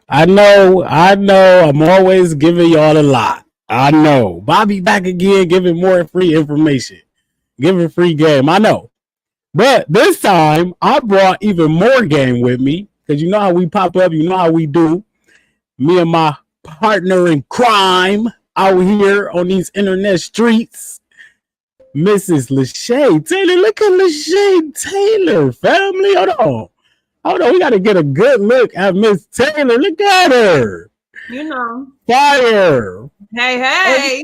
I know. I'm always giving y'all a lot. I know. Bobby back again, giving more free information, giving free game. I know. But this time, I brought even more game with me because you know how we pop up. You know how we do. Me and my partner in crime out here on these internet streets, Mrs. Lachey Taylor. Look at Lachey Taylor, family. Hold on. We got to get a good look at Miss Taylor. Look at her. You know. Fire. Hey, hey.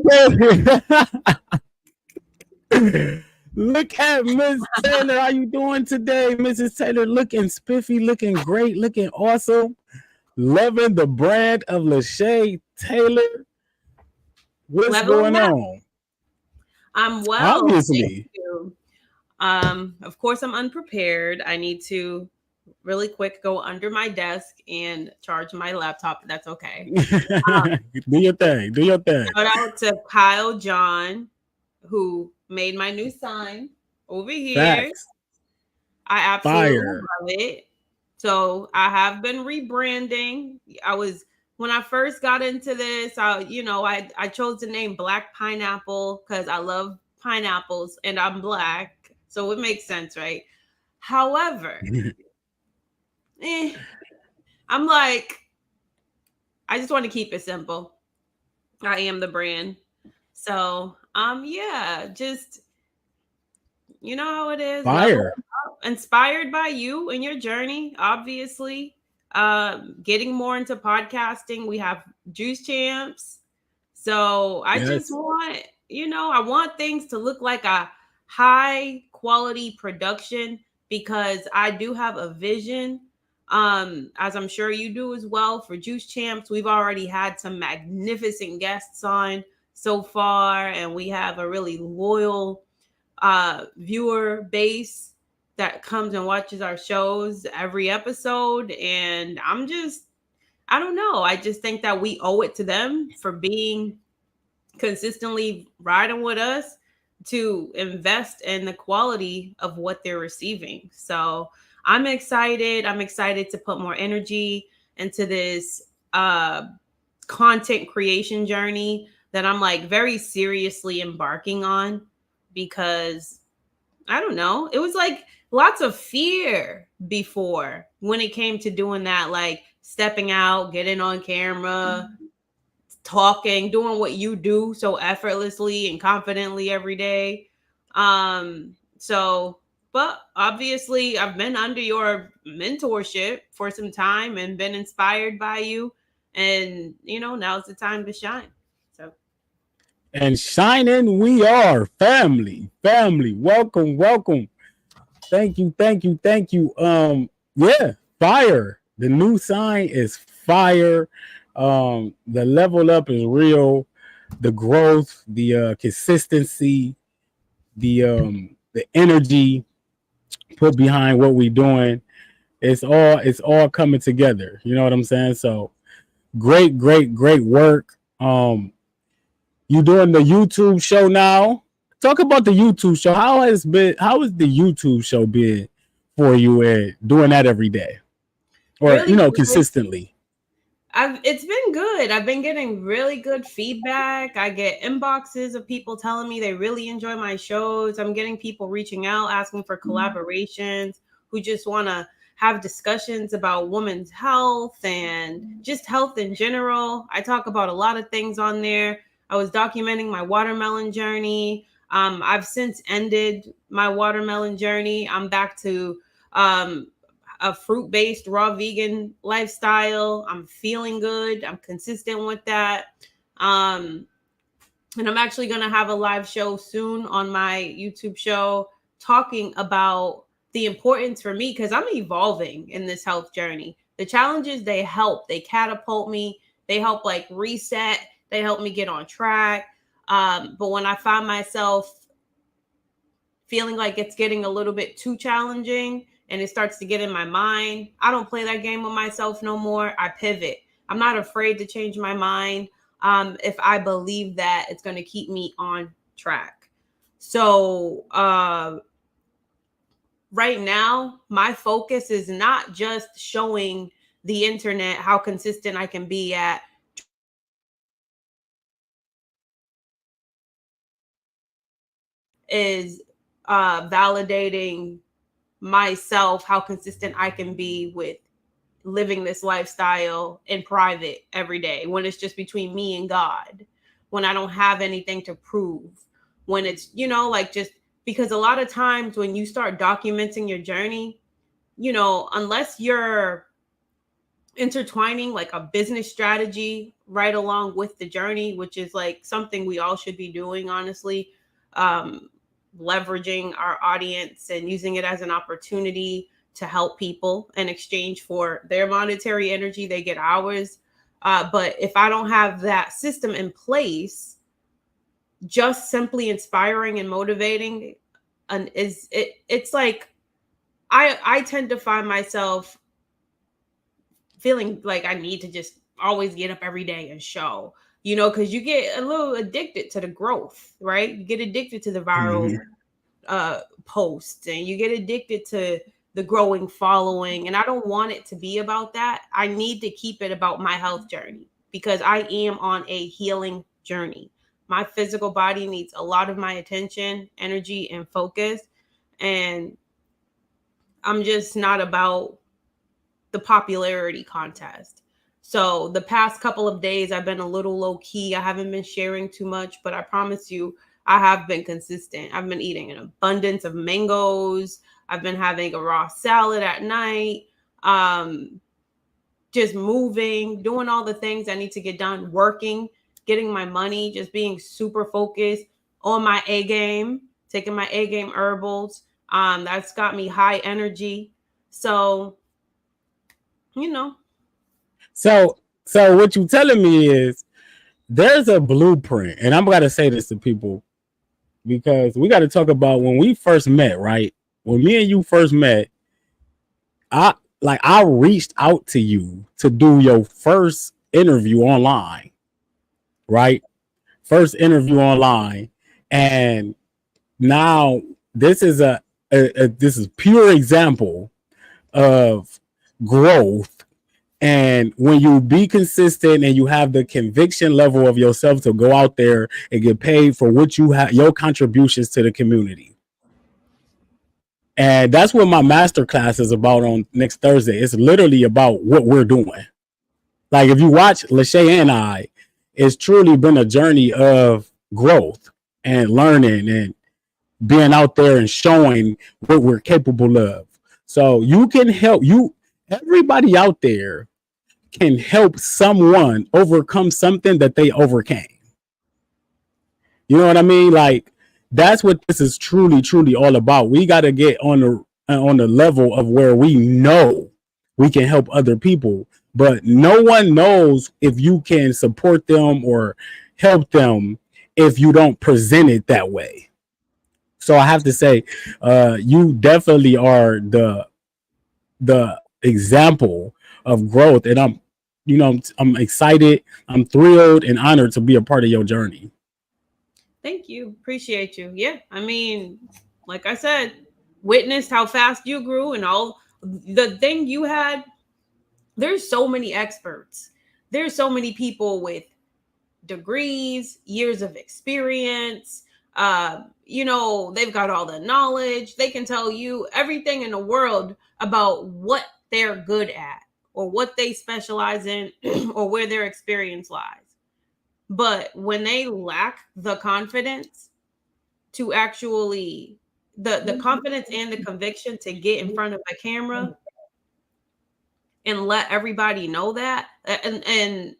Okay. Look at Miss Taylor. How you doing today, Mrs. Taylor? Looking spiffy, looking great, looking awesome. Loving the brand of Lachey Taylor. What's Leveling going up. on? I'm well. Thank Obviously. you. Of course, I'm unprepared. I need to really quick go under my desk and charge my laptop. That's okay. Um, Do your thing. Do your thing. Shout out to Kyle John, who made my new sign over here. Facts. I absolutely Fire. love it. So I have been rebranding. When I first got into this, I chose the name Black Pineapple because I love pineapples and I'm black. So it makes sense, right? However, eh, I'm like, I just want to keep it simple. I am the brand. So yeah, just you know how it is. Level Fire. up. Inspired by you and your journey, obviously. Getting more into podcasting. We have Juice Champs. So I just Yes. want, I want things to look like a high quality production because I do have a vision. As I'm sure you do as well for Juice Champs. We've already had some magnificent guests on so far, and we have a really loyal viewer base that comes and watches our shows every episode. And I don't know. I just think that we owe it to them for being consistently riding with us to invest in the quality of what they're receiving. So I'm excited. I'm excited to put more energy into this content creation journey that I'm like very seriously embarking on because I don't know. It was like lots of fear before when it came to doing that, like stepping out, getting on camera, talking, doing what you do so effortlessly and confidently every day. So, but obviously, I've been under your mentorship for some time and been inspired by you. And, now's the time to shine. So, And shining we are. Family. Family. Welcome. Welcome. Thank you. Thank you. Thank you. Yeah. Fire. The new sign is fire. The level up is real. The growth, the consistency, the energy put behind what we're doing. It's all coming together. You know what I'm saying? So great work. You doing the YouTube show now? Talk about the YouTube show. How has the YouTube show been for you and doing that every day? Or, really good. consistently. It's been good. I've been getting really good feedback. I get inboxes of people telling me they really enjoy my shows. I'm getting people reaching out asking for collaborations who just want to have discussions about women's health and just health in general. I talk about a lot of things on there. I was documenting my watermelon journey. I've since ended my watermelon journey. I'm back to um, a fruit-based raw vegan lifestyle. I'm feeling good. I'm consistent with that. Um, and I'm actually going to have a live show soon on my YouTube show talking about the importance for me because I'm evolving in this health journey. The challenges, they help. They catapult me. They help like reset. They help me get on track. But when I find myself feeling like it's getting a little bit too challenging and it starts to get in my mind, I don't play that game with myself no more. I pivot. I'm not afraid to change my mind if I believe that it's going to keep me on track. So right now, my focus is not just showing the internet, how consistent I can be at is validating myself, how consistent I can be with living this lifestyle in private every day, when it's just between me and God, when I don't have anything to prove, when it's, like, just because a lot of times when you start documenting your journey, unless you're intertwining like a business strategy right along with the journey, which is like something we all should be doing, honestly, um, leveraging our audience and using it as an opportunity to help people in exchange for their monetary energy, they get ours. But if I don't have that system in place, just simply inspiring and motivating, and it's like I tend to find myself feeling like I need to just always get up every day and show, because you get a little addicted to the growth, right? You get addicted to the viral posts, and you get addicted to the growing following. And I don't want it to be about that. I need to keep it about my health journey, because I am on a healing journey. My physical body needs a lot of my attention, energy, and focus. And I'm just not about the popularity contest. So the past couple of days, I've been a little low key. I haven't been sharing too much, but I promise you, I have been consistent. I've been eating an abundance of mangoes. I've been having a raw salad at night. Just moving, doing all the things I need to get done, working, getting my money, just being super focused on my A game, taking my A game herbals. That's got me high energy. So, So what you telling me is there's a blueprint, and I'm gonna say this to people because we got to talk about when we first met, right? When me and you first met, I reached out to you to do your first interview online, right? First interview online, and now this is this is pure example of growth. And when you be consistent and you have the conviction level of yourself to go out there and get paid for what you have, your contributions to the community. And that's what my master class is about on next Thursday. It's literally about what we're doing. Like if you watch Lachey and I, it's truly been a journey of growth and learning and being out there and showing what we're capable of. So you can help everybody out there can help someone overcome something that they overcame. You know what I mean? Like that's what this is truly, truly all about. We got to get on the level of where we know we can help other people, but no one knows if you can support them or help them if you don't present it that way. So I have to say, you definitely are the example of growth, and I'm excited, I'm thrilled and honored to be a part of your journey. Thank you. Appreciate you. Yeah. I mean, like I said, witnessed how fast you grew and all the thing you had. There's so many experts. There's so many people with degrees, years of experience. They've got all the knowledge. They can tell you everything in the world about what they're good at or what they specialize in or where their experience lies. But when they lack the confidence to actually the confidence and the conviction to get in front of a camera and let everybody know that and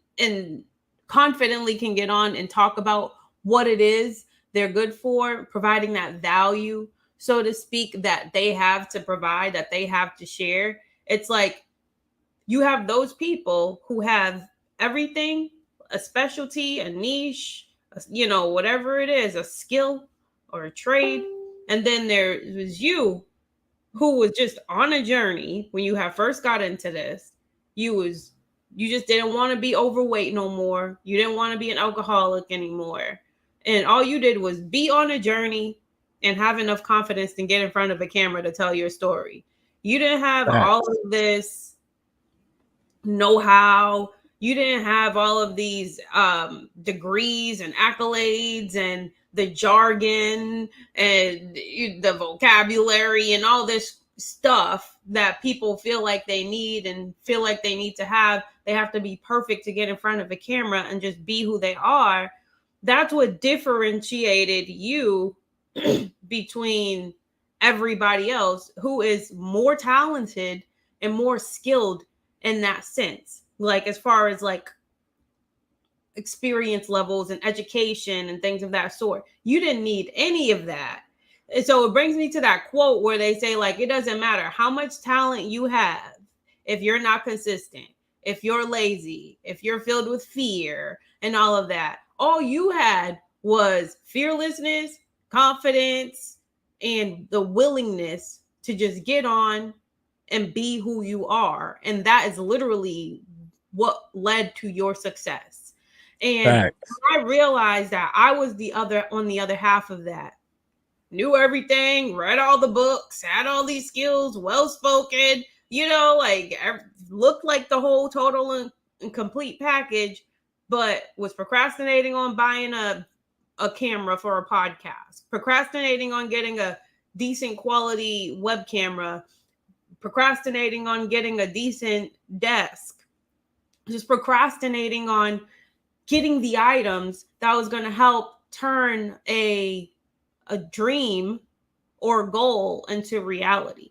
confidently can get on and talk about what it is they're good for, providing that value, so to speak, that they have to provide, that they have to share. It's like you have those people who have everything, a specialty, a niche, whatever it is, a skill or a trade. And then there was you who was just on a journey when you had first got into this. You just didn't want to be overweight no more. You didn't want to be an alcoholic anymore. And all you did was be on a journey and have enough confidence to get in front of a camera to tell your story. You didn't have all of this know-how. You didn't have all of these degrees and accolades and the jargon and the vocabulary and all this stuff that people feel like they need and feel like they need to have. They have to be perfect to get in front of a camera and just be who they are. That's what differentiated you between everybody else who is more talented and more skilled in that sense, like as far as like experience levels and education and things of that sort. You didn't need any of that. And so it brings me to that quote where they say, like, it doesn't matter how much talent you have if you're not consistent, if you're lazy, if you're filled with fear and all of that. All you had was fearlessness, confidence, and the willingness to just get on and be who you are. And that is literally what led to your success. And Facts. I realized that I was on the other half of that. Knew everything, read all the books, had all these skills, well spoken, like looked like the whole total and complete package, but was procrastinating on buying a camera for a podcast, procrastinating on getting a decent quality web camera, procrastinating on getting a decent desk, just procrastinating on getting the items that was going to help turn a dream or goal into reality.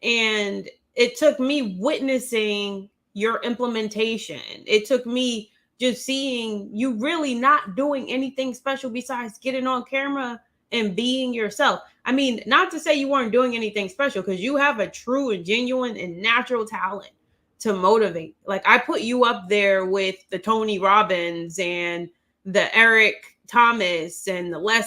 And it took me witnessing your implementation. It took me just seeing you really not doing anything special besides getting on camera and being yourself. I mean, not to say you weren't doing anything special, because you have a true and genuine and natural talent to motivate. Like, I put you up there with the Tony Robbins and the Eric Thomas and the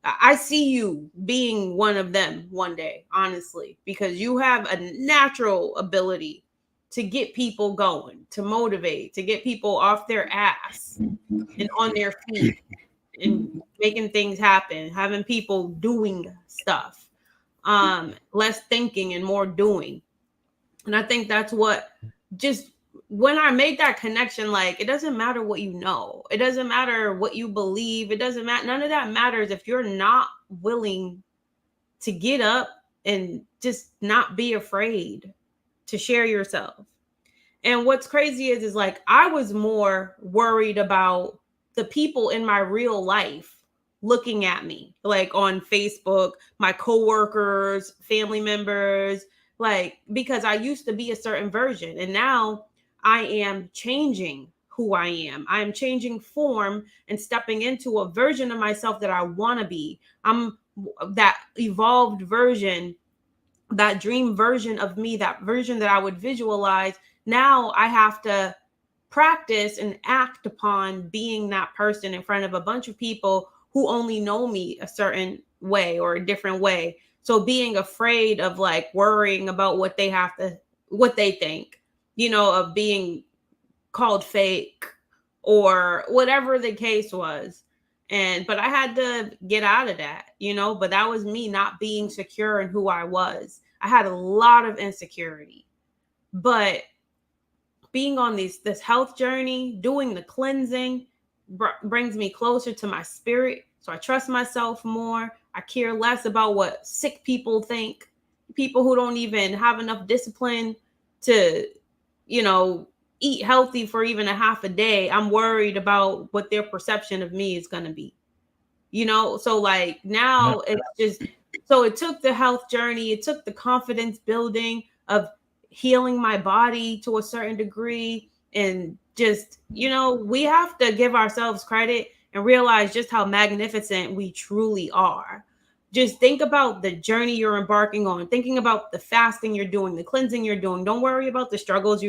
I see you being one of them one day, honestly, because you have a natural ability to get people going, to motivate, to get people off their ass and on their feet and making things happen, having people doing stuff, less thinking and more doing. And I think that's what, just when I made that connection, like, it doesn't matter what you know, it doesn't matter what you believe, it doesn't matter, none of that matters if you're not willing to get up and just not be afraid to share yourself. And what's crazy is like, I was more worried about the people in my real life looking at me, like on Facebook, my coworkers, family members, like, because I used to be a certain version and now I am changing who I am. I am changing form and stepping into a version of myself that I want to be. I'm that evolved version, that dream version of me, that version that I would visualize. Now I have to practice and act upon being that person in front of a bunch of people who only know me a certain way or a different way. So being afraid of like worrying about what they think, of being called fake or whatever the case was. But I had to get out of that, but that was me not being secure in who I was. I had a lot of insecurity, but being on this health journey, doing the cleansing brings me closer to my spirit. So I trust myself more. I care less about what sick people think, people who don't even have enough discipline to, eat healthy for even a half a day. I'm worried about what their perception of me is going to be, So like now it's just, so it took the health journey. It took the confidence building of healing my body to a certain degree. And just, we have to give ourselves credit and realize just how magnificent we truly are. Just think about the journey you're embarking on, thinking about the fasting you're doing, the cleansing you're doing. Don't worry about the struggles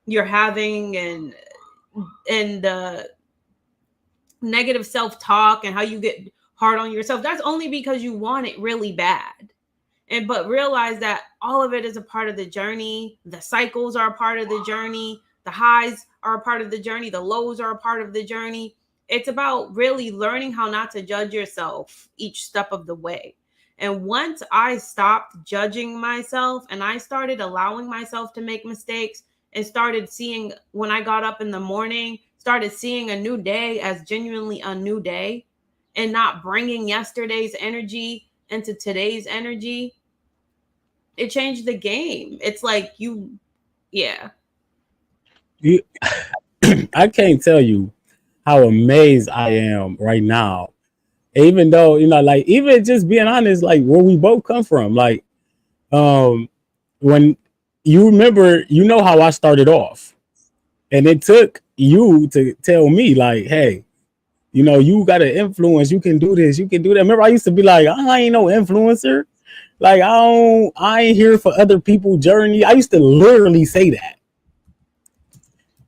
you're having and the negative self-talk and how you get hard on yourself. That's only because you want it really bad. But realize that all of it is a part of the journey. The cycles are a part of the journey. The highs are a part of the journey. The lows are a part of the journey. It's about really learning how not to judge yourself each step of the way. And once I stopped judging myself and I started allowing myself to make mistakes and started seeing, when I got up in the morning, started seeing a new day as genuinely a new day and not bringing yesterday's energy into today's energy, it changed the game. It's like yeah. You, I can't tell you how amazed I am right now. Even though, like, even just being honest, like where we both come from, like, um, when you remember, how I started off, and it took you to tell me, like, hey, you got an influence, you can do this, you can do that. Remember, I used to be like, I ain't no influencer. Like, I ain't here for other people's journey. I used to literally say that.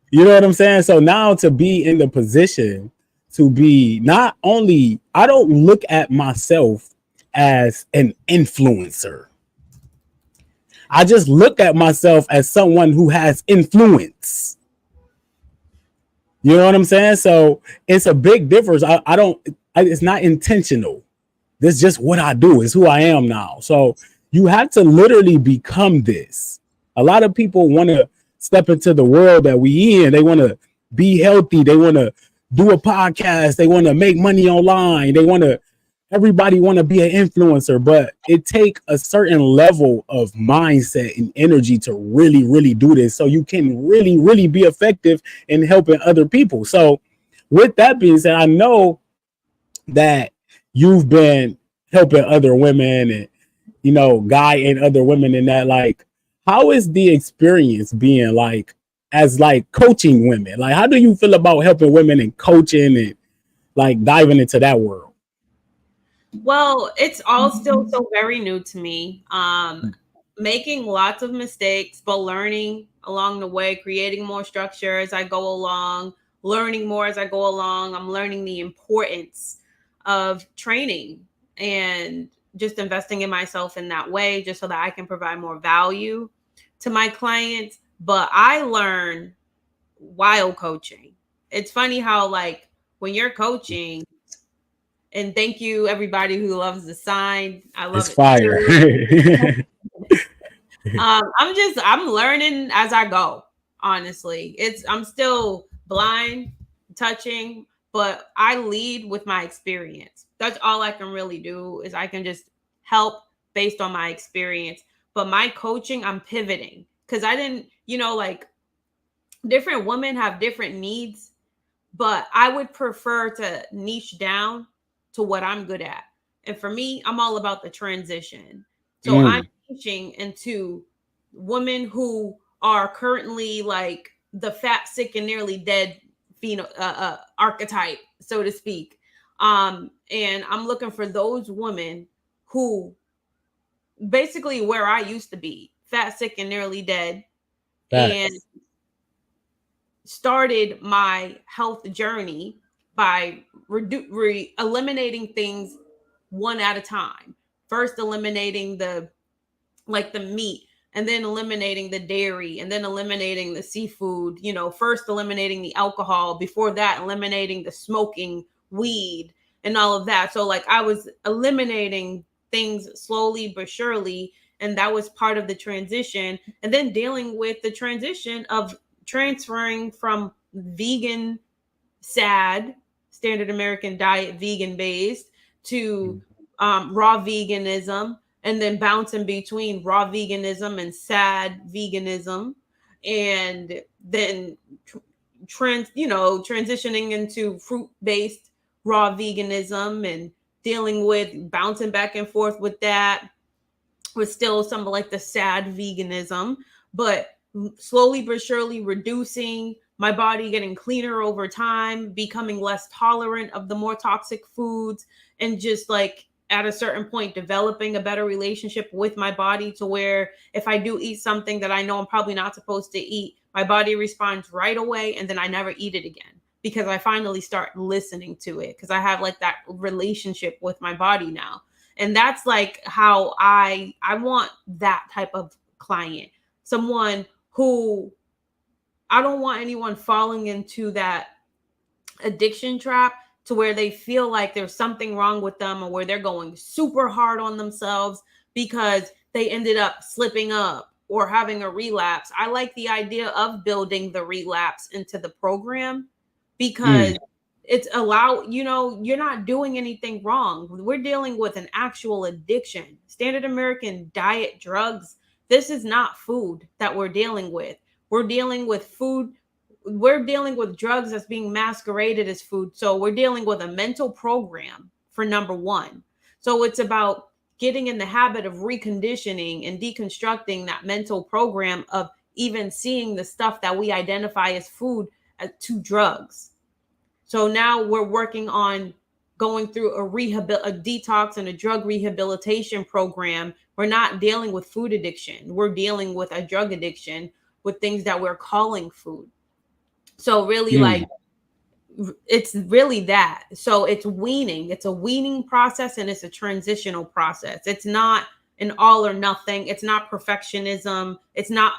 You know what I'm saying? So now to be in the position to be, not only, I don't look at myself as an influencer. I just look at myself as someone who has influence. You know what I'm saying? So it's a big difference. I don't, it's not intentional. This is just what I do. It's who I am now. So you have to literally become this. A lot of people want to step into the world that we in. They want to be healthy. They want to do a podcast. They want to make money online. Everybody want to be an influencer, but it take a certain level of mindset and energy to really, really do this. So you can really, really be effective in helping other people. So with that being said, I know that you've been helping other women and, guiding other women in that. Like, how is the experience being like, as like coaching women? Like, how do you feel about helping women and coaching and like diving into that world? Well, it's all still so very new to me. Making lots of mistakes, but learning along the way, creating more structure as I go along, learning more as I go along. I'm learning the importance of training and just investing in myself in that way, just so that I can provide more value to my clients. But I learn while coaching. It's funny how, like, when you're coaching, and thank you everybody who loves the sign. I love It's it fire. too. I'm learning as I go. Honestly, I'm still blind, touching, but I lead with my experience. That's all I can really do, is I can just help based on my experience. But my coaching, I'm pivoting, because I didn't, like, different women have different needs, but I would prefer to niche down to what I'm good at. And for me, I'm all about the transition. So I'm Mm. teaching into women who are currently like the fat, sick, and nearly dead archetype, so to speak. And I'm looking for those women who, basically where I used to be, fat, sick, and nearly dead, and Facts. started my health journey by eliminating things one at a time. First eliminating the meat, and then eliminating the dairy, and then eliminating the seafood, first eliminating the alcohol, before that eliminating the smoking weed and all of that. So, like, I was eliminating things slowly but surely, and that was part of the transition. And then dealing with the transition of transferring from vegan, sad, standard American diet, vegan based, to raw veganism, and then bouncing between raw veganism and sad veganism, and then transitioning into fruit based raw veganism, and dealing with bouncing back and forth with that, with still some like the sad veganism, but slowly but surely reducing my body, getting cleaner over time, becoming less tolerant of the more toxic foods, and just like at a certain point developing a better relationship with my body, to where if I do eat something that I know I'm probably not supposed to eat, my body responds right away, and then I never eat it again, because I finally start listening to it, because I have like that relationship with my body now. And that's like how I want that type of client, someone who, I don't want anyone falling into that addiction trap, to where they feel like there's something wrong with them, or where they're going super hard on themselves because they ended up slipping up, or having a relapse, I like the idea of building the relapse into the program because it's you're not doing anything wrong. We're dealing with an actual addiction. Standard American diet drugs. This is not food that we're dealing with. We're dealing with food. We're dealing with drugs that's being masqueraded as food. So we're dealing with a mental program for number one. So it's about getting in the habit of reconditioning and deconstructing that mental program of even seeing the stuff that we identify as food to drugs. So now we're working on going through a detox and a drug rehabilitation program. We're not dealing with food addiction. We're dealing with a drug addiction with things that we're calling food. So really like it's really that. So it's weaning. It's a weaning process and it's a transitional process. It's not an all or nothing. It's not perfectionism. It's not,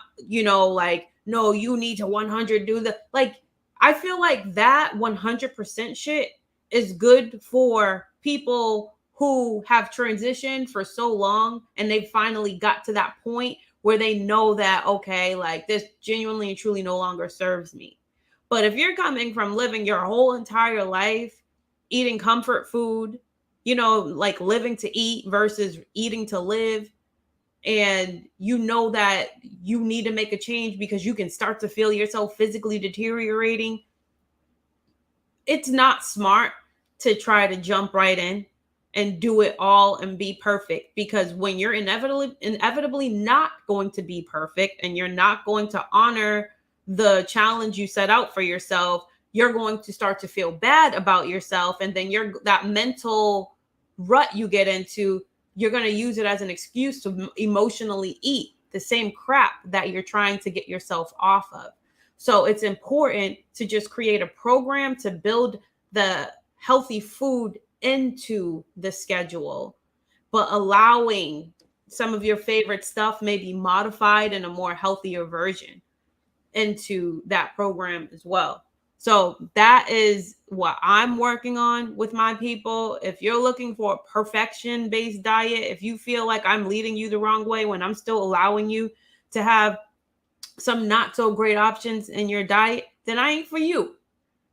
like, no, you need to 100 do the, like, I feel like that 100% shit is good for people who have transitioned for so long and they finally got to that point where they know that, okay, like this genuinely and truly no longer serves me. But if you're coming from living your whole entire life, eating comfort food, like living to eat versus eating to live, and you know that you need to make a change because you can start to feel yourself physically deteriorating, it's not smart to try to jump right in and do it all and be perfect, because when you're inevitably not going to be perfect and you're not going to honor the challenge you set out for yourself, you're going to start to feel bad about yourself. And then that mental rut you get into, you're going to use it as an excuse to emotionally eat the same crap that you're trying to get yourself off of. So it's important to just create a program to build the healthy food into the schedule, but allowing some of your favorite stuff may be modified in a more healthier version into that program as well. So that is what I'm working on with my people. If you're looking for a perfection-based diet, if you feel like I'm leading you the wrong way when I'm still allowing you to have some not so great options in your diet, then I ain't for you.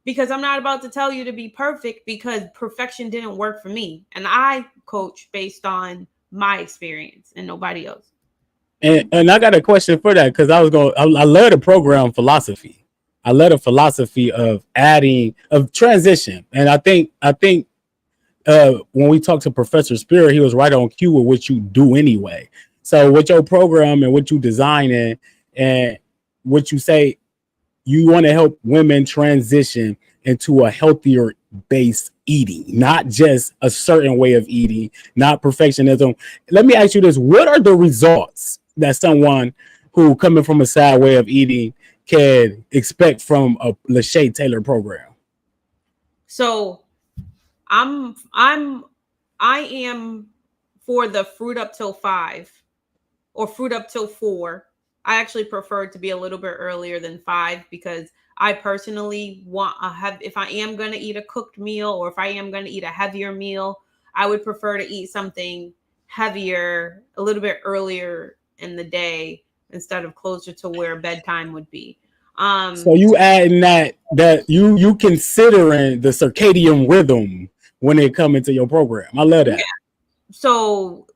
Because I'm not about to tell you to be perfect, because perfection didn't work for me. And I coach based on my experience and nobody else. And I got a question for that, because I love the program philosophy. I love the philosophy of transition. And I think when we talked to Professor Spirit, he was right on cue with what you do anyway. So with your program and what you design and what you say, you want to help women transition into a healthier based eating, not just a certain way of eating, not perfectionism. Let me ask you this. What are the results that someone who coming from a sad way of eating can expect from a Lachey Taylor program? So I am for the fruit up till 5 or fruit up till 4. I actually prefer it to be a little bit earlier than 5, because I personally if I am going to eat a cooked meal, or if I am going to eat a heavier meal, I would prefer to eat something heavier a little bit earlier in the day instead of closer to where bedtime would be. So you adding that you considering the circadian rhythm when it comes into your program. I love that. Yeah. So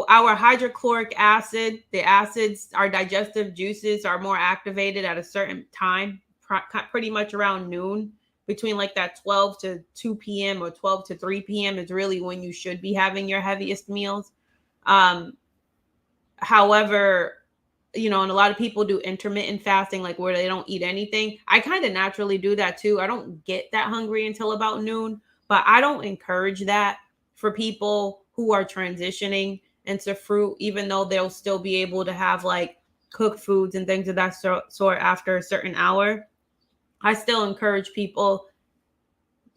our hydrochloric acid, the acids, our digestive juices are more activated at a certain time, pretty much around noon, between like that 12 to 2 p.m. or 12 to 3 p.m. is really when you should be having your heaviest meals. However, and a lot of people do intermittent fasting, like where they don't eat anything. I kind of naturally do that too. I don't get that hungry until about noon, but I don't encourage that for people who are transitioning into fruit, even though they'll still be able to have like cooked foods and things of that sort after a certain hour. I still encourage people,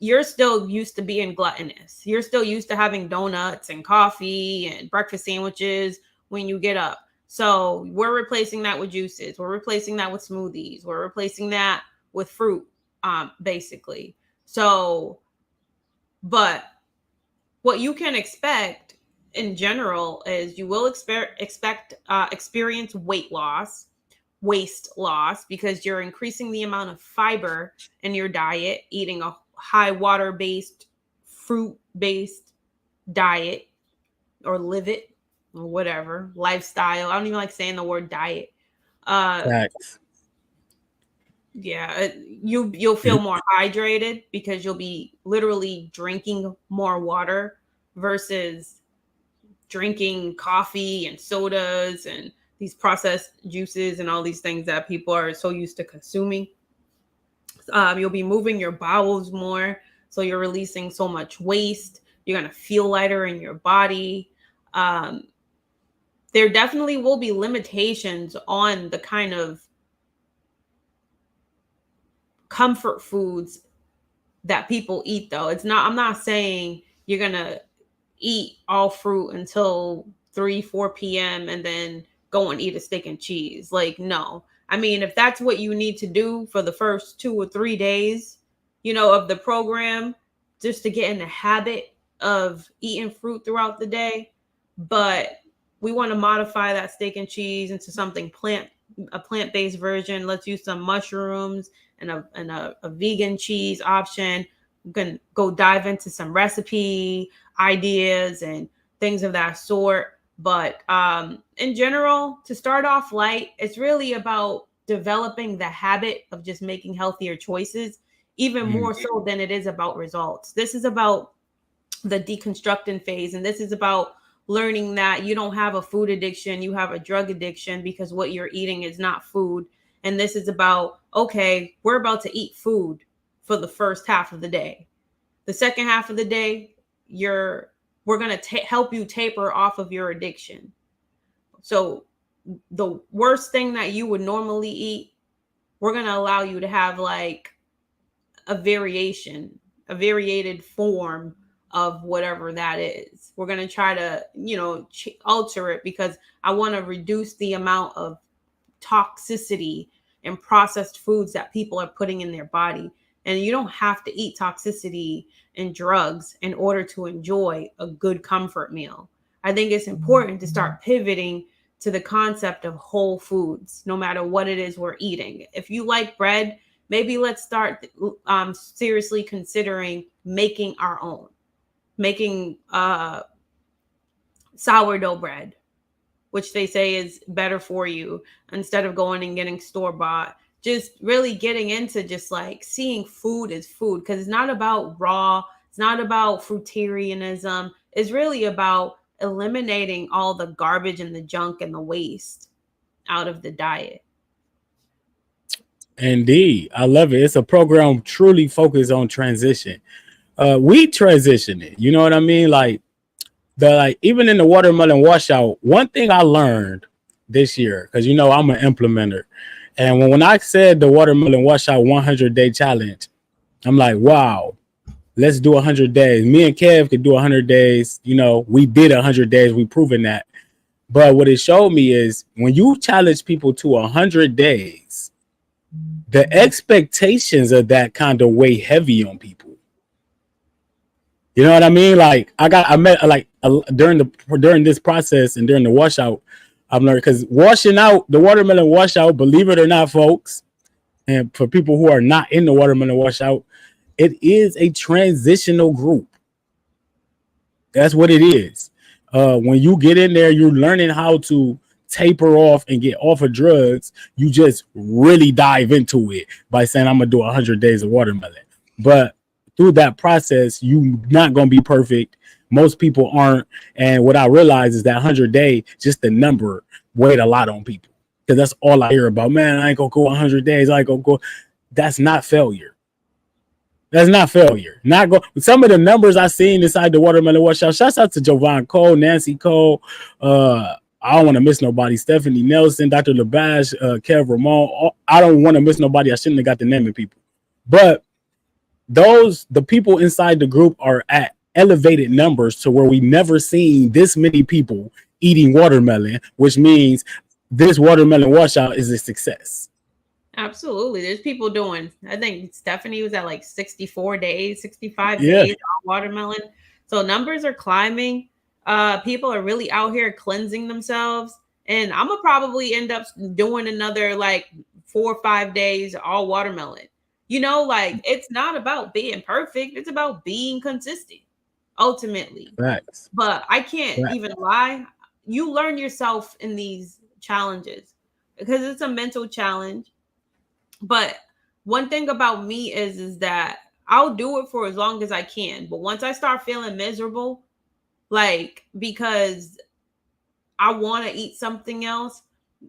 you're still used to being gluttonous. You're still used to having donuts and coffee and breakfast sandwiches when you get up. So we're replacing that with juices. We're replacing that with smoothies. We're replacing that with fruit, basically. So, but what you can expect in general is you will experience waist loss, because you're increasing the amount of fiber in your diet, eating a high water based, fruit based diet, or live it, or whatever lifestyle. I don't even like saying the word diet. Facts. Yeah, you'll feel more hydrated because you'll be literally drinking more water versus drinking coffee and sodas and these processed juices and all these things that people are so used to consuming. You'll be moving your bowels more, so you're releasing so much waste. You're going to feel lighter in your body. Um, there definitely will be limitations on the kind of comfort foods that people eat, though. I'm not saying you're going to eat all fruit until 3-4 p.m. and then go and eat a steak and cheese. Like, no. I mean, if that's what you need to do for the first 2 or 3 days, of the program, just to get in the habit of eating fruit throughout the day. But we want to modify that steak and cheese into something a plant-based version. Let's use some mushrooms and a vegan cheese option. We can go dive into some recipe ideas and things of that sort. But in general, to start off light, it's really about developing the habit of just making healthier choices, even more so than it is about results. This is about the deconstructing phase, and this is about learning that you don't have a food addiction, you have a drug addiction, because what you're eating is not food. And this is about, okay, we're about to eat food for the first half of the day. The second half of the day, we're going to help you taper off of your addiction. So the worst thing that you would normally eat, we're going to allow you to have like a variated form of whatever that is. We're going to try to, alter it, because I want to reduce the amount of toxicity and processed foods that people are putting in their body. And you don't have to eat toxicity and drugs in order to enjoy a good comfort meal. I think it's important to start pivoting to the concept of whole foods, no matter what it is we're eating. If you like bread, maybe let's start seriously considering making our own, making sourdough bread, which they say is better for you, instead of going and getting store-bought. Just really getting into just like seeing food as food, because it's not about raw, it's not about fruitarianism. It's really about eliminating all the garbage and the junk and the waste out of the diet. Indeed, I love it. It's a program truly focused on transition. We transition it. You know what I mean? Like even in the watermelon washout, one thing I learned this year, because I'm an implementer, and when I said the watermelon washout 100-day challenge, I'm like, wow, let's do 100 days. Me and Kev could do 100 days. We did 100 days. We proven that. But what it showed me is when you challenge people to 100 days, the expectations of that kind of weigh heavy on people. You know what I mean? Like I met during this process and during the washout, I've learned, because washing out the watermelon washout, believe it or not, folks, and for people who are not in the watermelon washout, it is a transitional group. That's what it is. When you get in there, you're learning how to taper off and get off of drugs. You just really dive into it by saying, I'm gonna do 100 days of watermelon. But through that process, you're not gonna be perfect. Most people aren't. And what I realize is that 100-day, just the number, weighed a lot on people, because that's all I hear about. Man, I ain't gonna go 100 days. I ain't gonna go. That's not failure. That's not failure. Not go. Some of the numbers I seen inside the watermelon washout. Shouts out to Jovan Cole, Nancy Cole. I don't want to miss nobody. Stephanie Nelson, Dr. Labash, Kev Ramon. I don't want to miss nobody. I shouldn't have got the name of people. But the people inside the group are at elevated numbers to where we never seen this many people eating watermelon, which means this watermelon washout is a success. Absolutely. There's people doing, I think Stephanie was at like 64 days, 65 days on watermelon. So numbers are climbing. People are really out here cleansing themselves, and I'm gonna probably end up doing another like 4 or 5 days all watermelon. You know, like it's not about being perfect; it's about being consistent, ultimately. Facts. But I can't Facts. even lie. You learn yourself in these challenges because it's a mental challenge. But one thing about me is that I'll do it for as long as I can. But once I start feeling miserable, like because I want to eat something else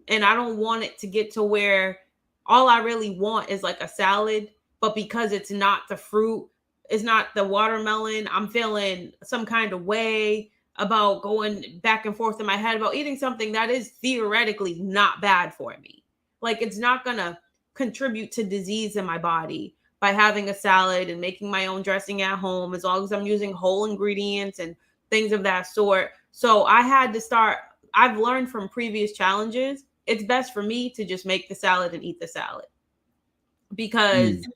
and I don't want it to get to where all I really want is like a salad, but because it's not the fruit, it's not the watermelon, I'm feeling some kind of way about going back and forth in my head about eating something that is theoretically not bad for me. Like it's not going to contribute to disease in my body by having a salad and making my own dressing at home as long as I'm using whole ingredients and things of that sort. So I had to start. I've learned from previous challenges, it's best for me to just make the salad and eat the salad because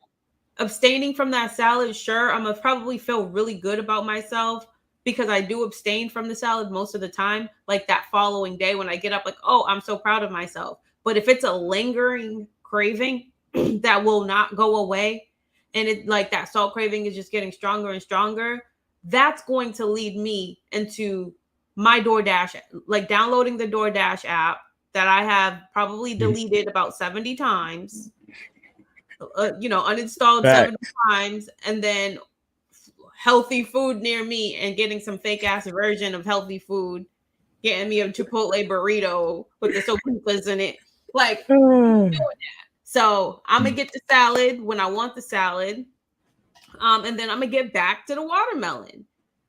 abstaining from that salad, sure, I'm gonna probably feel really good about myself because I do abstain from the salad most of the time. Like that following day when I get up, like, oh, I'm so proud of myself. But if it's a lingering craving that will not go away, and it like that salt craving is just getting stronger and stronger, that's going to lead me into my DoorDash, like downloading the DoorDash app that I have probably deleted about 70 times, uninstalled Facts. 70 times, and then healthy food near me and getting some fake ass version of healthy food, getting me a Chipotle burrito with the sopas in it. Like, so I'm gonna get the salad when I want the salad. And then I'm gonna get back to the watermelon.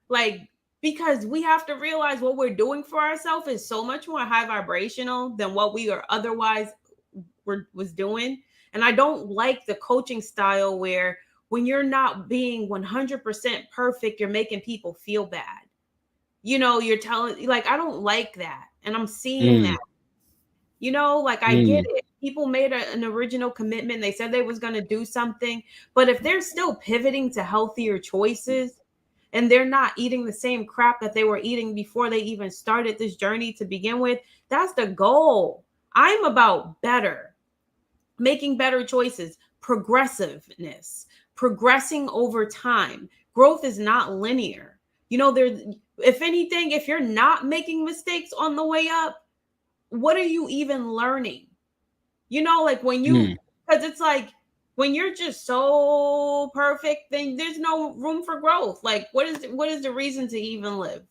Like, because we have to realize what we're doing for ourselves is so much more high vibrational than what we are otherwise was doing. And I don't like the coaching style where when you're not being 100% perfect, you're making people feel bad. You're telling, like, I don't like that. And I'm seeing that. Like I get it. People made an original commitment. They said they was going to do something. But if they're still pivoting to healthier choices and they're not eating the same crap that they were eating before they even started this journey to begin with, that's the goal. I'm about better, making better choices, progressiveness, progressing over time. Growth is not linear. If anything, if you're not making mistakes on the way up, what are you even learning? Like when you, because it's like when you're just so perfect, then there's no room for growth. Like what is the reason to even live?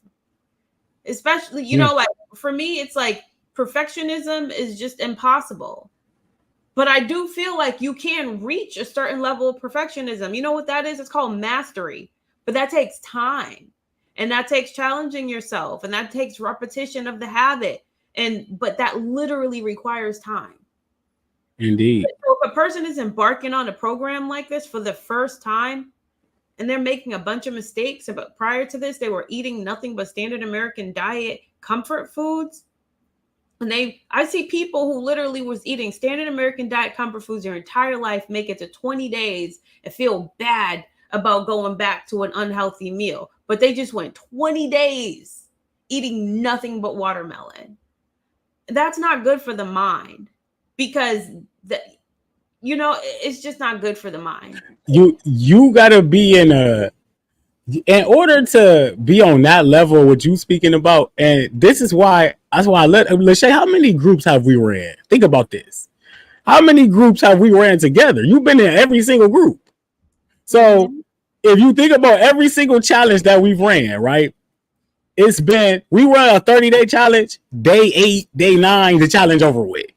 Especially, like for me, it's like perfectionism is just impossible. But I do feel like you can reach a certain level of perfectionism. You know what that is? It's called mastery. But that takes time. And that takes challenging yourself. And that takes repetition of the habit. But that literally requires time. Indeed. So if a person is embarking on a program like this for the first time and they're making a bunch of mistakes, but prior to this, they were eating nothing but standard American diet comfort foods. And I see people who literally was eating standard American diet comfort foods their entire life, make it to 20 days and feel bad about going back to an unhealthy meal. But they just went 20 days eating nothing but watermelon. That's not good for the mind because it's just not good for the mind. You gotta be in order to be on that level, what you speaking about, and that's why I let Lachey, how many groups have we ran? Think about this. How many groups have we ran together? You've been in every single group. So if you think about every single challenge that we've ran, right? We run a 30-day challenge, day 8, day 9, the challenge over with.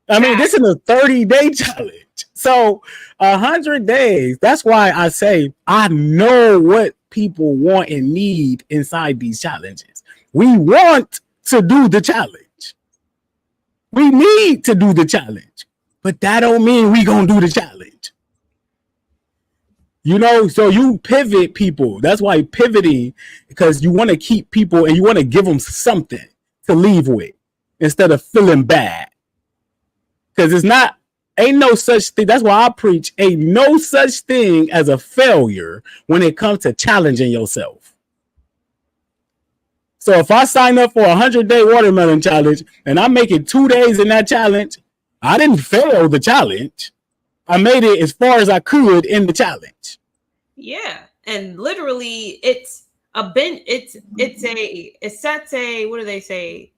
I mean, this is a 30-day challenge. So 100 days, that's why I say I know what people want and need inside these challenges. We want to do the challenge. We need to do the challenge. But that don't mean we gonna do the challenge. So you pivot people. That's why pivoting, because you want to keep people and you want to give them something to leave with instead of feeling bad. Because ain't no such thing. That's why I preach, ain't no such thing as a failure when it comes to challenging yourself. So if I sign up for a 100-day watermelon challenge and I make it 2 days in that challenge, I didn't fail the challenge. I made it as far as I could in the challenge. Yeah. And literally it's a bench. It sets a, what do they say?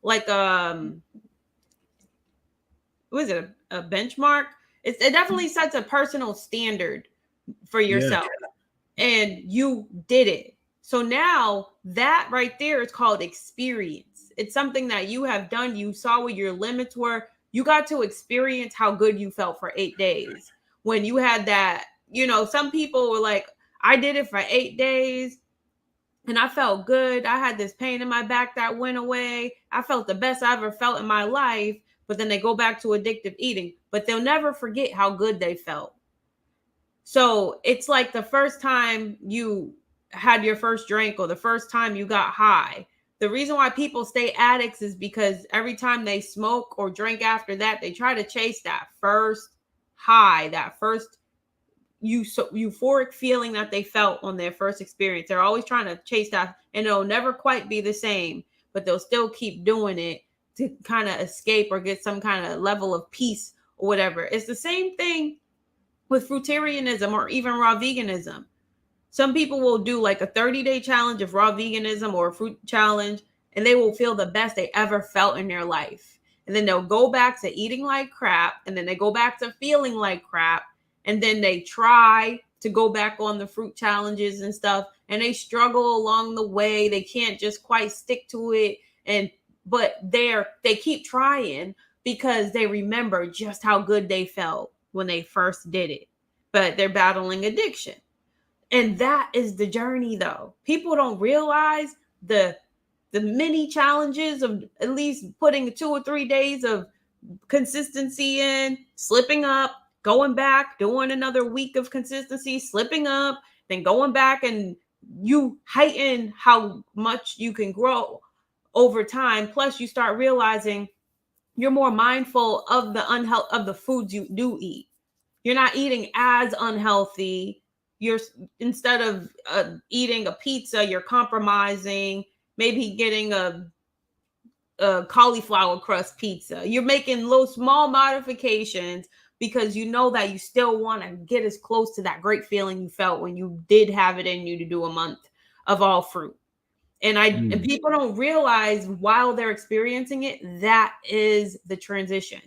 Like, what is it? A benchmark? It definitely sets a personal standard for yourself. Yeah. And you did it. So now that right there is called experience. It's something that you have done. You saw what your limits were. You got to experience how good you felt for 8 days. When you had that, some people were like, I did it for 8 days and I felt good. I had this pain in my back that went away. I felt the best I ever felt in my life. But then they go back to addictive eating, but they'll never forget how good they felt. So it's like the first time you had your first drink or the first time you got high. The reason why people stay addicts is because every time they smoke or drink after that, they try to chase that first high, that first euphoric feeling that they felt on their first experience. They're always trying to chase that, and it'll never quite be the same, but they'll still keep doing it to kind of escape or get some kind of level of peace or whatever. It's the same thing with fruitarianism or even raw veganism. Some people will do like a 30-day challenge of raw veganism or a fruit challenge, and they will feel the best they ever felt in their life. And then they'll go back to eating like crap, and then they go back to feeling like crap, and then they try to go back on the fruit challenges and stuff, and they struggle along the way. They can't just quite stick to it, but they keep trying because they remember just how good they felt when they first did it, but they're battling addiction. And that is the journey, though. People don't realize the mini challenges of at least putting 2 or 3 days of consistency in, slipping up, going back, doing another week of consistency, slipping up, then going back, and you heighten how much you can grow over time. Plus, you start realizing you're more mindful of the foods you do eat. You're not eating as unhealthy. You're, instead of eating a pizza, you're compromising, maybe getting a cauliflower crust pizza. You're making little small modifications because you know that you still want to get as close to that great feeling you felt when you did have it in you to do a month of all fruit. And people don't realize while they're experiencing it, that is the transition.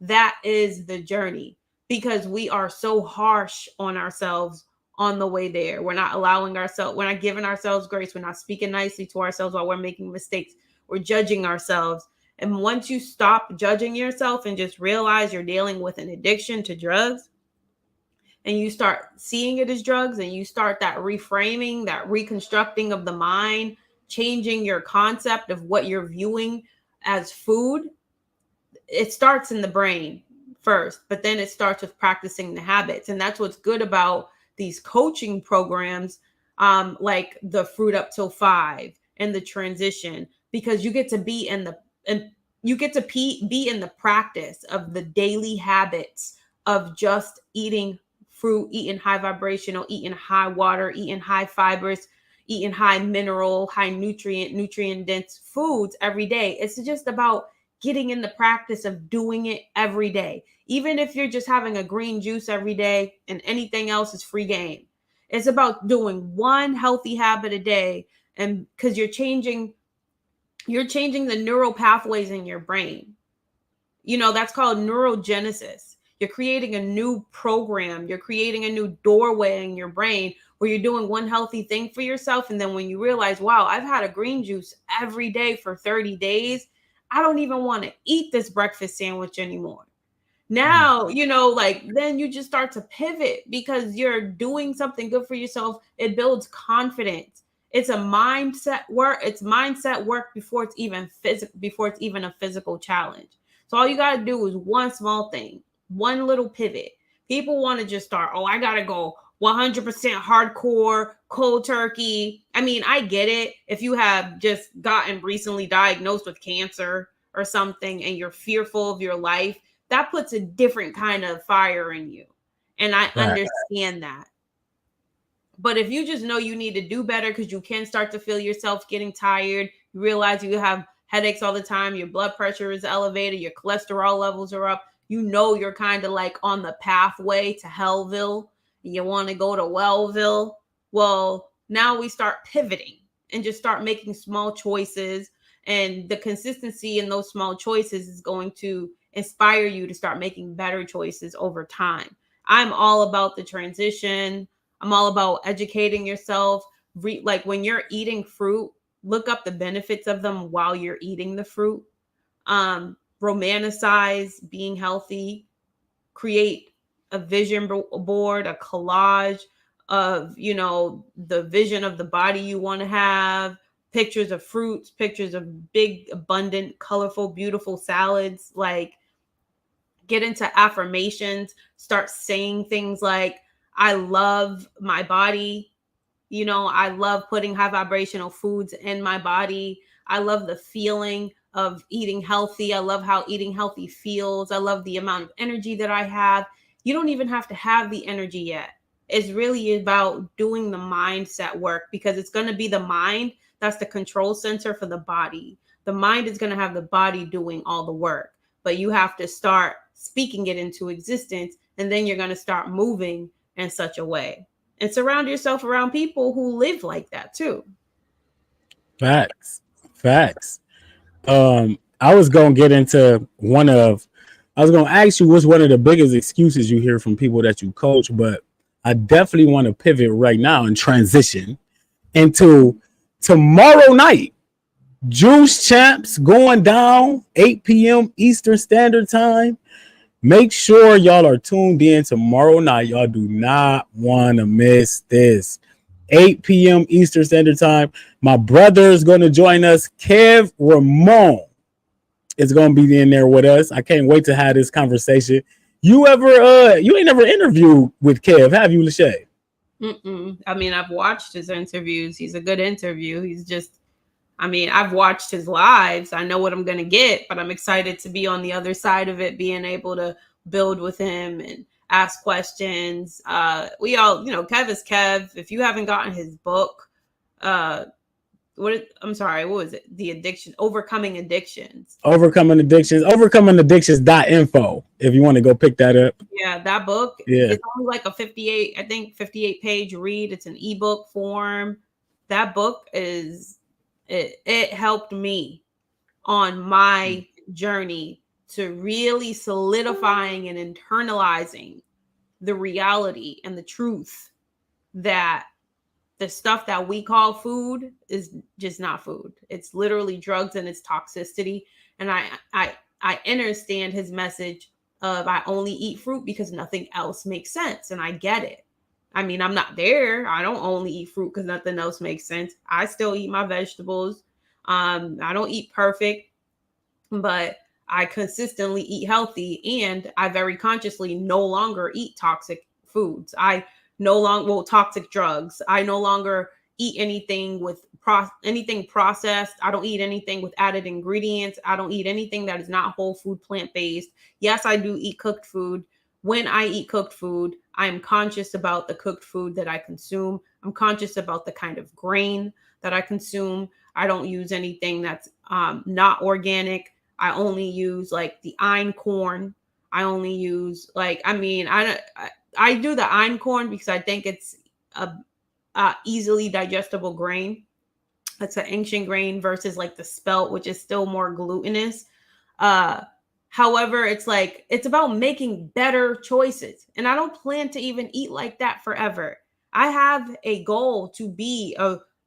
That is the journey, because we are so harsh on ourselves on the way there. We're not we're not giving ourselves grace. We're not speaking nicely to ourselves while we're making mistakes. We're judging ourselves. And once you stop judging yourself and just realize you're dealing with an addiction to drugs, and you start seeing it as drugs, and you start that reframing, that reconstructing of the mind, changing your concept of what you're viewing as food, it starts in the brain first, but then it starts with practicing the habits. And that's what's good about these coaching programs, like the Fruit Up Till 5 and the transition, because you get to be in the practice of the daily habits of just eating fruit, eating high vibrational, eating high water, eating high fibers, eating high mineral, high nutrient dense foods every day. It's just about getting in the practice of doing it every day. Even if you're just having a green juice every day and anything else is free game. It's about doing one healthy habit a day, and because you're changing the neural pathways in your brain. That's called neurogenesis. You're creating a new program. You're creating a new doorway in your brain where you're doing one healthy thing for yourself. And then when you realize, wow, I've had a green juice every day for 30 days. I don't even want to eat this breakfast sandwich anymore. Now, then you just start to pivot because you're doing something good for yourself. It builds confidence. It's a mindset work. It's mindset work before it's even a physical challenge. So all you got to do is one small thing, one little pivot. People want to just start, I got to go 100% hardcore, cold turkey. I mean, I get it. If you have just gotten recently diagnosed with cancer or something and you're fearful of your life, that puts a different kind of fire in you. And I understand that. But if you just know you need to do better because you can start to feel yourself getting tired, you realize you have headaches all the time, your blood pressure is elevated, your cholesterol levels are up, you know you're kind of like on the pathway to Hellville, you want to go to Wellville. Well, now we start pivoting and just start making small choices. And the consistency in those small choices is going to inspire you to start making better choices over time. I'm all about the transition. I'm all about educating yourself. Like when you're eating fruit, look up the benefits of them while you're eating the fruit. Romanticize being healthy. Create a vision board, a collage of, the vision of the body you want to have, pictures of fruits, pictures of big, abundant, colorful, beautiful salads. Like, get into affirmations, start saying things like, I love my body. I love putting high vibrational foods in my body. I love the feeling of eating healthy. I love how eating healthy feels. I love the amount of energy that I have. You don't even have to have the energy yet. It's really about doing the mindset work, because it's going to be the mind that's the control center for the body. The mind is going to have the body doing all the work, but you have to start speaking it into existence, and then you're going to start moving in such a way. And surround yourself around people who live like that too. Facts. Facts. I was gonna get into I was gonna ask you what's one of the biggest excuses you hear from people that you coach, but I definitely want to pivot right now and transition into tomorrow night. Juice Champs going down 8 p.m. Eastern Standard Time. Make sure y'all are tuned in tomorrow night. Y'all do not want to miss this. 8 p.m. Eastern Standard Time. My brother is going to join us. Kev Ramon is going to be in there with us. I can't wait to have this conversation. You ain't never interviewed with Kev, have you, Lachey? I mean, I've watched his interviews. He's a good interview. I've watched his lives. I know what I'm going to get, but I'm excited to be on the other side of it, being able to build with him and ask questions. We all, Kev is Kev. If you haven't gotten his book, what was it? The Addiction, Overcoming Addictions. Overcoming addictions.info if you want to go pick that up. Yeah, that book. Yeah. It's only like a 58 page read. It's an ebook form. That book it helped me on my journey to really solidifying and internalizing the reality and the truth that the stuff that we call food is just not food. It's literally drugs and it's toxicity. And I understand his message of I only eat fruit because nothing else makes sense. And I get it. I mean, I'm not there. I don't only eat fruit because nothing else makes sense. I still eat my vegetables. I don't eat perfect, but I consistently eat healthy, and I very consciously no longer eat toxic foods. Toxic drugs. I no longer eat anything with anything processed. I don't eat anything with added ingredients. I don't eat anything that is not whole food, plant-based. Yes, I do eat cooked food. When I eat cooked food, I am conscious about the cooked food that I consume. I'm conscious about the kind of grain that I consume. I don't use anything that's not organic. I only use like the einkorn. I only use I do the einkorn because I think it's a easily digestible grain. It's an ancient grain versus like the spelt, which is still more glutinous. However, it's about making better choices. And I don't plan to even eat like that forever. I have a goal to be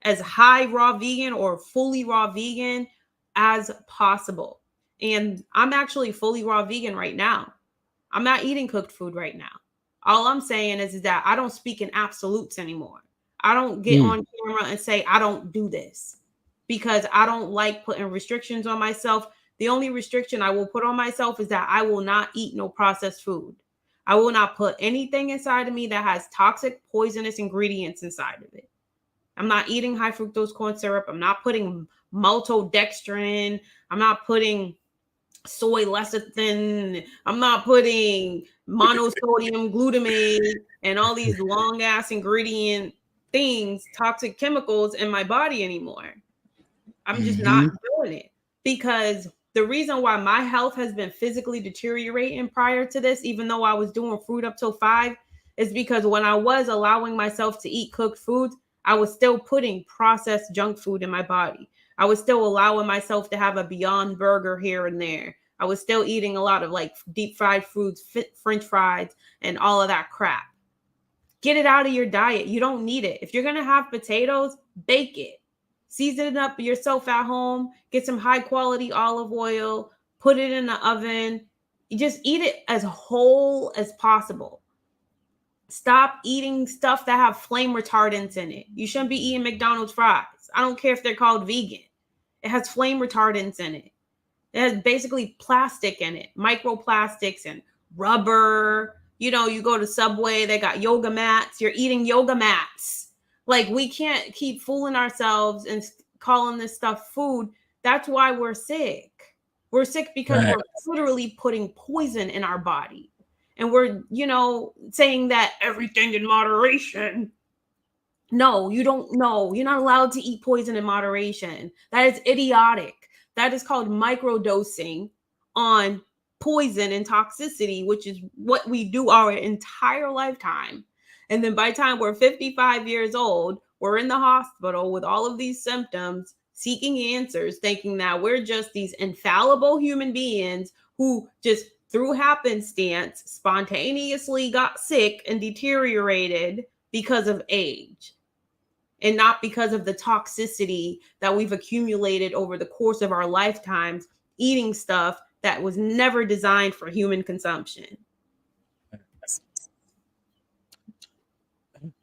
as high raw vegan or fully raw vegan as possible. And I'm actually fully raw vegan right now. I'm not eating cooked food right now. All I'm saying is that I don't speak in absolutes anymore. I don't get on camera and say I don't do this because I don't like putting restrictions on myself. The only restriction I will put on myself is that I will not eat no processed food. I will not put anything inside of me that has toxic, poisonous ingredients inside of it. I'm not eating high fructose corn syrup. I'm not putting maltodextrin. I'm not putting soy lecithin. I'm not putting monosodium glutamate and all these long ass ingredient things, toxic chemicals in my body anymore. I'm just not doing it, because the reason why my health has been physically deteriorating prior to this, even though I was doing fruit up till 5, is because when I was allowing myself to eat cooked foods, I was still putting processed junk food in my body. I was still allowing myself to have a Beyond Burger here and there. I was still eating a lot of like deep fried foods, French fries, and all of that crap. Get it out of your diet. You don't need it. If you're going to have potatoes, bake it. Season it up yourself at home. Get some high quality olive oil. Put it in the oven. You just eat it as whole as possible. Stop eating stuff that have flame retardants in it. You shouldn't be eating McDonald's fries. I don't care if they're called vegan. It has flame retardants in it. It has basically plastic in it, microplastics and rubber. You know, you go to Subway, they got yoga mats. You're eating yoga mats. Like, we can't keep fooling ourselves and calling this stuff food. That's why we're sick. We're sick because we're literally putting poison in our body. And we're, saying that everything in moderation. No, you don't know. You're not allowed to eat poison in moderation. That is idiotic. That is called microdosing on poison and toxicity, which is what we do our entire lifetime. And then by the time we're 55 years old, we're in the hospital with all of these symptoms, seeking answers, thinking that we're just these infallible human beings who just through happenstance spontaneously got sick and deteriorated because of age, and not because of the toxicity that we've accumulated over the course of our lifetimes, eating stuff that was never designed for human consumption.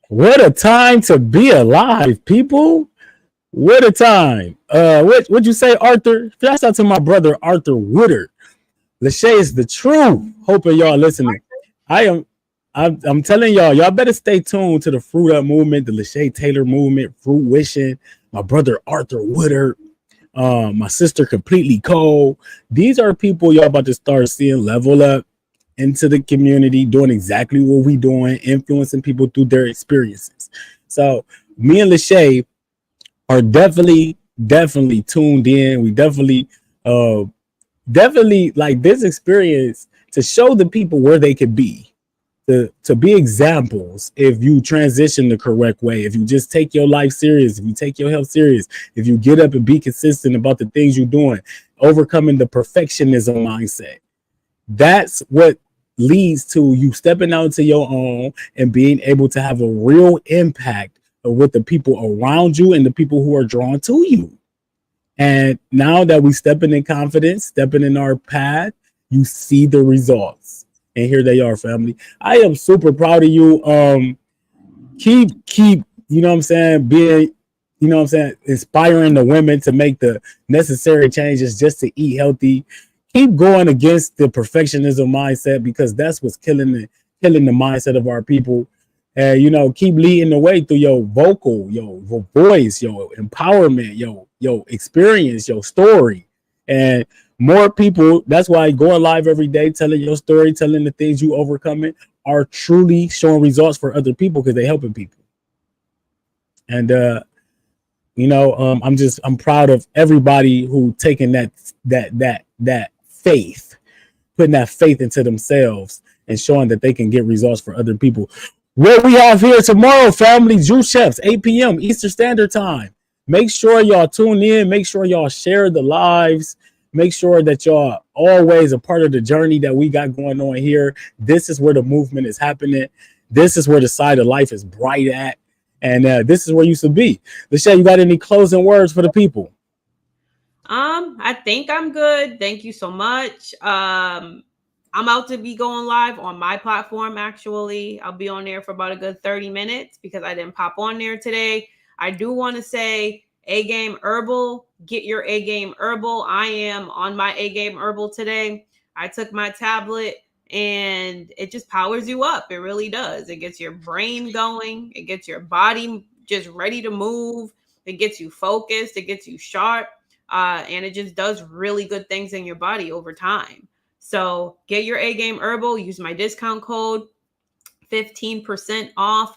What a time to be alive, people. What a time. What'd you say, Arthur? Shout out to my brother, Arthur Woodard. Lachey is the truth. Hoping y'all listening. I'm telling y'all better stay tuned to the Fruit Up movement, the Lachey Taylor movement, Fruit Wishing, my brother Arthur Woodard, my sister Completely Cold. These are people y'all about to start seeing level up into the community, doing exactly what we doing, influencing people through their experiences. So me and Lachey are definitely tuned in. We definitely like this experience to show the people where they could be, to be examples. If you transition the correct way, if you just take your life serious, if you take your health serious, if you get up and be consistent about the things you're doing, overcoming the perfectionism mindset, that's what leads to you stepping out into your own and being able to have a real impact with the people around you and the people who are drawn to you. And now that we stepping in confidence, stepping in our path, you see the results. And here they are, family. I am super proud of you. Keep, you know what I'm saying, being, you know what I'm saying, inspiring the women to make the necessary changes just to eat healthy. Keep going against the perfectionism mindset, because that's what's killing the mindset of our people. And keep leading the way through your vocal, your voice, your empowerment, your experience, your story. And more people, that's why going live every day, telling your story, telling the things you overcoming, are truly showing results for other people, because they're helping people. And I'm proud of everybody who taking that faith, putting that faith into themselves and showing that they can get results for other people. What we have here tomorrow, family, Juice Chefs, 8 p.m. Eastern Standard Time. Make sure y'all tune in. Make sure y'all share the lives. Make sure that y'all always a part of the journey that we got going on here. This is where the movement is happening. This is where the side of life is bright at. And this is where you should be. Lachey, you got any closing words for the people? I think I'm good. Thank you so much. I'm out to be going live on my platform, actually. I'll be on there for about a good 30 minutes because I didn't pop on there today. I do want to say A Game Herbal, get your A Game Herbal. I am on my A Game Herbal today. I took my tablet and it just powers you up. It really does. It gets your brain going. It gets your body just ready to move. It gets you focused. It gets you sharp. And it just does really good things in your body over time. So get your A Game Herbal. Use my discount code, 15% off,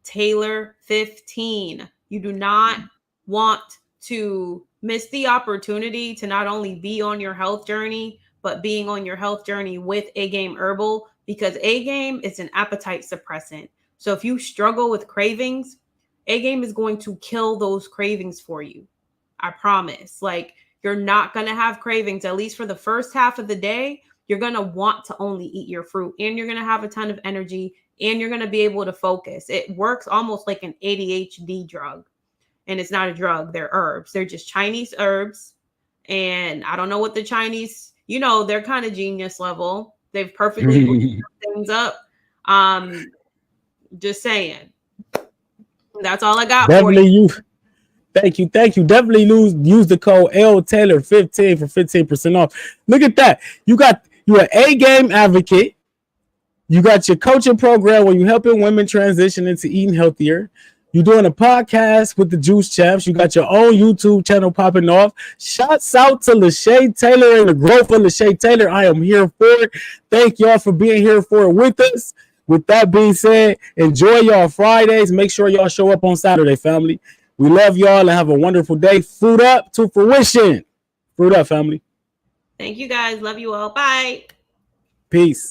Taylor 15. You do not want to miss the opportunity to not only be on your health journey, but being on your health journey with A Game Herbal, because A Game is an appetite suppressant. So if you struggle with cravings, A Game is going to kill those cravings for you. I promise. Like, you're not going to have cravings, at least for the first half of the day. You're going to want to only eat your fruit, and you're going to have a ton of energy, and you're going to be able to focus. It works almost like an ADHD drug. And it's not a drug. They're herbs. They're just Chinese herbs. And I don't know what the Chinese, they're kind of genius level. They've perfectly put things up. Just saying. That's all I got for you. Thank you. Definitely use the code LTaylor15 for 15% off. Look at that. You're an A Game advocate. You got your coaching program where you're helping women transition into eating healthier. You're doing a podcast with the Juice Champs. You got your own YouTube channel popping off. Shouts out to Lachey Taylor and the growth of Lachey Taylor. I am here for it. Thank y'all for being here for it with us. With that being said, enjoy y'all Fridays. Make sure y'all show up on Saturday, family. We love y'all and have a wonderful day. Fruit up to fruition. Fruit up, family. Thank you, guys. Love you all. Bye. Peace.